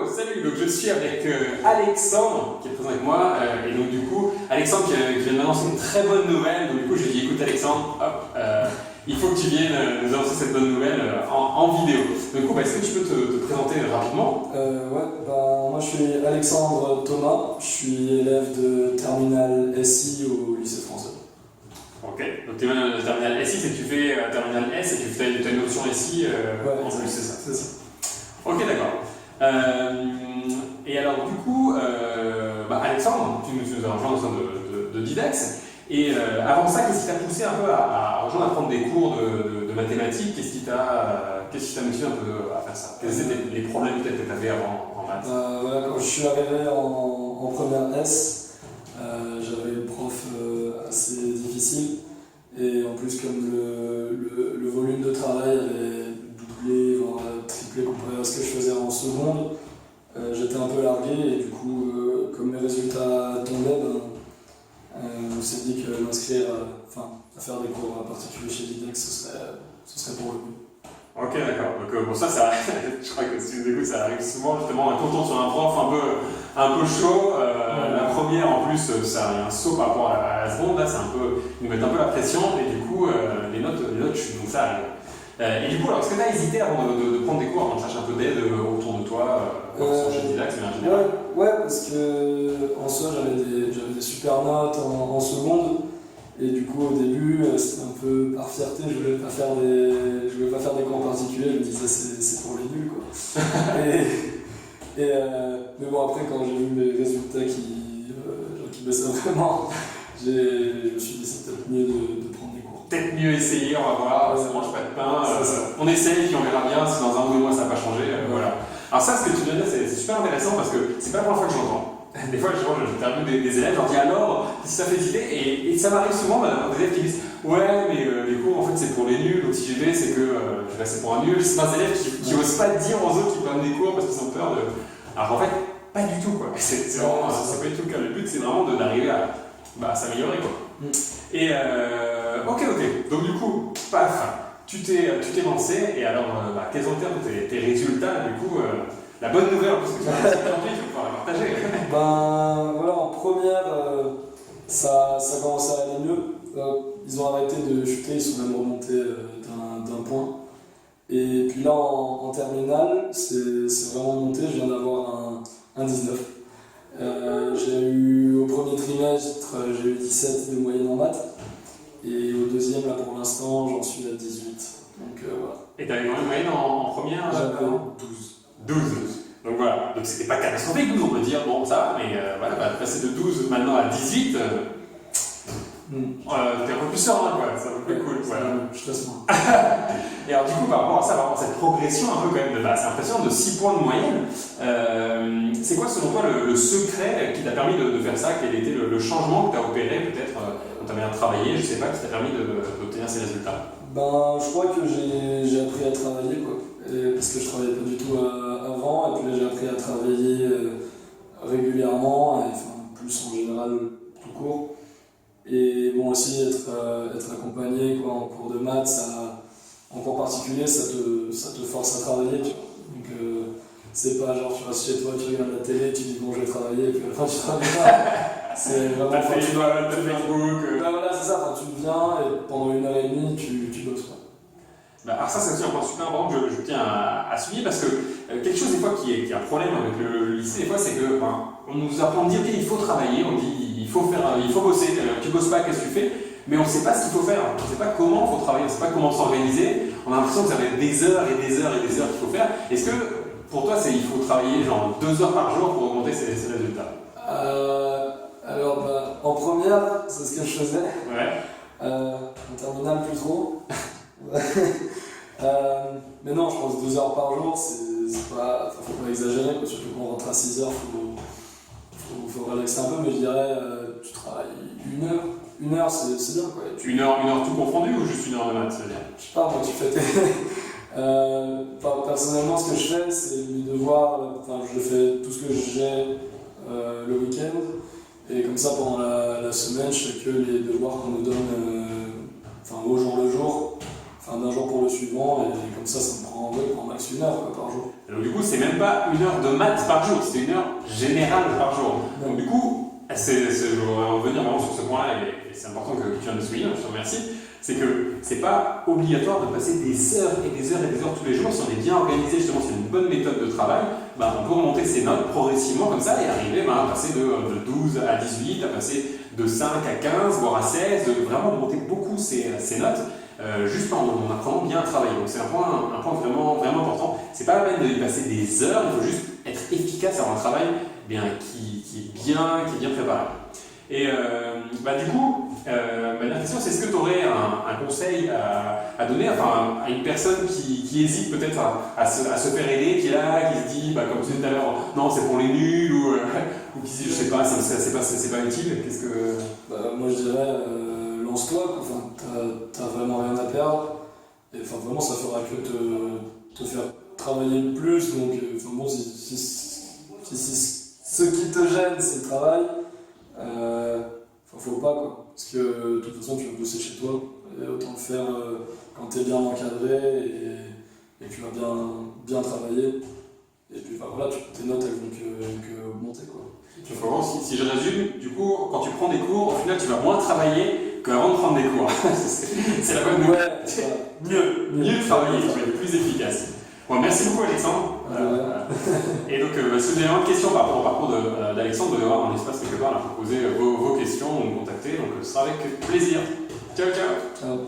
Salut, donc je suis avec Alexandre qui est présent avec moi et donc du coup Alexandre qui vient de m'annoncer une très bonne nouvelle, donc du coup je lui ai dit écoute Alexandre, hop, il faut que tu viennes nous annoncer cette bonne nouvelle en vidéo. Donc du coup est-ce que tu peux te présenter rapidement? Moi je suis Alexandre Thomas, je suis élève de terminale SI au lycée français. Ok, donc tu es de terminale SI, c'est que tu fais terminale S et tu fais une option SI en plus, c'est ça? C'est ça. Ok, d'accord. Et alors, du coup, Alexandre, tu nous as rejoint au sein de Didax. Et avant ça, qu'est-ce qui t'a poussé un peu à rejoindre, à prendre des cours de mathématiques? Qu'est-ce qui t'a motivé un peu à faire ça? Quels étaient les problèmes peut-être que tu avais avant en maths? Quand je suis arrivé en première S, j'avais une prof assez difficile. Et en plus, comme le volume de travail avait doublé, voire triplé comparé à ce que je faisais en seconde, j'étais un peu largué et du coup, comme mes résultats tombaient, on s'est dit que m'inscrire, à faire des cours particuliers chez Didax, ce serait pour le coup. Ok, d'accord. Donc bon, ça je crois que si vous écoutez, ça arrive souvent justement, quand on tombe sur un prof un peu chaud. La première en plus, ça a un saut par rapport à la seconde. Là, ils nous mettent un peu la pression et du coup, les notes chutent. Donc ça arrive. Et du coup, alors, est-ce que tu as hésité avant de prendre des cours, avant de chercher un peu d'aide autour de toi, chez Didax, mais en général? Ouais, parce que en soi, j'avais des super notes en seconde. Et du coup, au début, c'était un peu par fierté, je voulais pas faire des cours particuliers, je me disais c'est pour les nuls, quoi. Mais bon, après, quand j'ai vu mes résultats qui baissaient vraiment, je me suis dit c'est peut-être mieux de prendre des cours. Peut-être mieux essayer, on va voir, ça mange pas de pain, on essaye, puis on verra bien, si dans 1 ou 2 mois ça n'a pas changé, voilà. Alors ça, ce que tu viens de dire, c'est super intéressant parce que c'est pas la première fois que j'entends. Des fois, j'interviewe des élèves, je leur dis alors, si ça fait hésiter, et ça m'arrive souvent des élèves qui disent ouais, mais les cours en fait c'est pour les nuls, donc si j'y vais, c'est que je vais passer pour un nul. C'est un élève qui n'osent pas dire aux autres qu'ils prennent des cours parce qu'ils ont peur de. Alors en fait, pas du tout quoi. C'est pas du tout le cas. Le but c'est vraiment d'arriver à s'améliorer quoi. Et ok, donc du coup, paf, tu t'es lancé, et alors quels ont été tes résultats du coup? La bonne nouvelle, parce que tu vas pouvoir la partager. En première, ça commençait à aller mieux. Ils ont arrêté de chuter, ils sont même remontés d'un point. Et puis là, en terminale, c'est vraiment monté, je viens d'avoir un 19. Au premier trimestre, j'ai eu 17 de moyenne en maths. Et au deuxième, là pour l'instant, j'en suis à 18. Donc voilà. Et tu avais une moyenne en première? J'avais 12. Donc voilà, donc c'était pas catastrophique, 12 on peut dire, bon ça va, mais passer de 12 maintenant à 18, t'es un peu plus serein quoi, c'est un peu plus cool. Je stresse moins. Et alors du coup, par rapport à ça, par rapport à cette progression un peu quand même, c'est impressionnant, de 6 points de moyenne, c'est quoi selon toi le secret qui t'a permis de faire ça? Quel était le changement que tu as opéré peut-être, quand tu as bien travaillé, je sais pas, qui t'a permis d'obtenir ces résultats? Je crois que j'ai appris à travailler quoi. Parce que je travaillais pas du tout avant, et puis là j'ai appris à travailler régulièrement, et plus en général tout court. Et bon aussi être accompagné quoi, en cours de maths, en cours particulier, ça te force à travailler. Tu vois. Donc c'est pas genre tu restes chez toi, tu regardes la télé, tu dis bon je vais travailler, et puis à la fin tu travailles pas. C'est vraiment t'as Facebook. Voilà, c'est ça, tu viens et pendant 1h30 tu bosses quoi. Alors ça, c'est aussi un point super important que je tiens à souligner, parce que quelque chose des fois qui est un problème avec le lycée, des fois, c'est que on nous apprend à dire ok, il faut travailler, on dit il faut bosser, tu bosses pas, qu'est-ce que tu fais? Mais on ne sait pas ce qu'il faut faire, on ne sait pas comment il faut travailler, on ne sait pas comment s'organiser, on a l'impression que ça va être des heures et des heures et des heures qu'il faut faire. Est-ce que pour toi, il faut travailler genre 2 heures par jour pour augmenter ses résultats? En première, c'est ce que je faisais. Ouais. En terminale, plus trop. Mais non, je pense 2 heures par jour, faut pas exagérer, quoi. Surtout qu'on rentre à 6 heures, faut relaxer un peu, mais je dirais, tu travailles 1 heure. 1 heure, c'est bien quoi. 1 heure tout confondu ou juste 1 heure de maths, c'est-à-dire? Je sais pas, moi tu fais personnellement, ce que je fais, c'est mes devoirs, je fais tout ce que j'ai le week-end, et comme ça pendant la semaine, je fais que les devoirs qu'on nous donne au jour le jour. d'un jour pour le suivant, et comme ça me prend max 1 heure quoi, par jour. Donc du coup, c'est même pas 1 heure de maths par jour, c'est 1 heure générale par jour. Donc du coup, je voudrais revenir vraiment sur ce point-là, et c'est important que tu viens de souligner, je te remercie. C'est que c'est pas obligatoire de passer des heures et des heures et des heures tous les jours. Si on est bien organisé, justement, c'est une bonne méthode de travail, on peut remonter ses notes progressivement comme ça et arriver à passer de 12 à 18, à passer de 5 à 15, voire à 16, de vraiment monter beaucoup ses notes, juste en apprenant bien à travailler. Donc c'est un point vraiment, vraiment important. C'est pas la peine de y passer des heures, il faut juste être efficace à avoir un travail qui est bien préparé. Et du coup, ma dernière question, c'est est-ce que tu aurais un conseil à donner à une personne qui hésite peut-être à se faire aider, qui est là, qui se dit, comme tu disais tout à l'heure, non, c'est pour les nuls, ou qui se dit, je sais pas, c'est pas utile. Qu'est-ce que... Moi je dirais, lance-toi, t'as vraiment rien à perdre, et vraiment ça fera que te faire travailler le plus, donc si ce qui te gêne c'est le travail, faut pas quoi, parce que de toute façon tu vas bosser chez toi, et autant le faire quand tu es bien encadré et que tu vas bien travailler, et puis tes notes elles vont que augmenter quoi. Vraiment, si je résume, du coup, quand tu prends des cours, au final tu vas moins travailler qu'avant de prendre des cours. C'est la bonne nouvelle. Mieux travailler, tu vas être plus efficace. Bon, merci beaucoup Alexandre. Et donc, si vous avez une question par rapport au parcours d'Alexandre, vous devez avoir un espace quelque part pour poser vos questions ou me contacter, donc ce sera avec plaisir. Ciao, ciao. Ciao.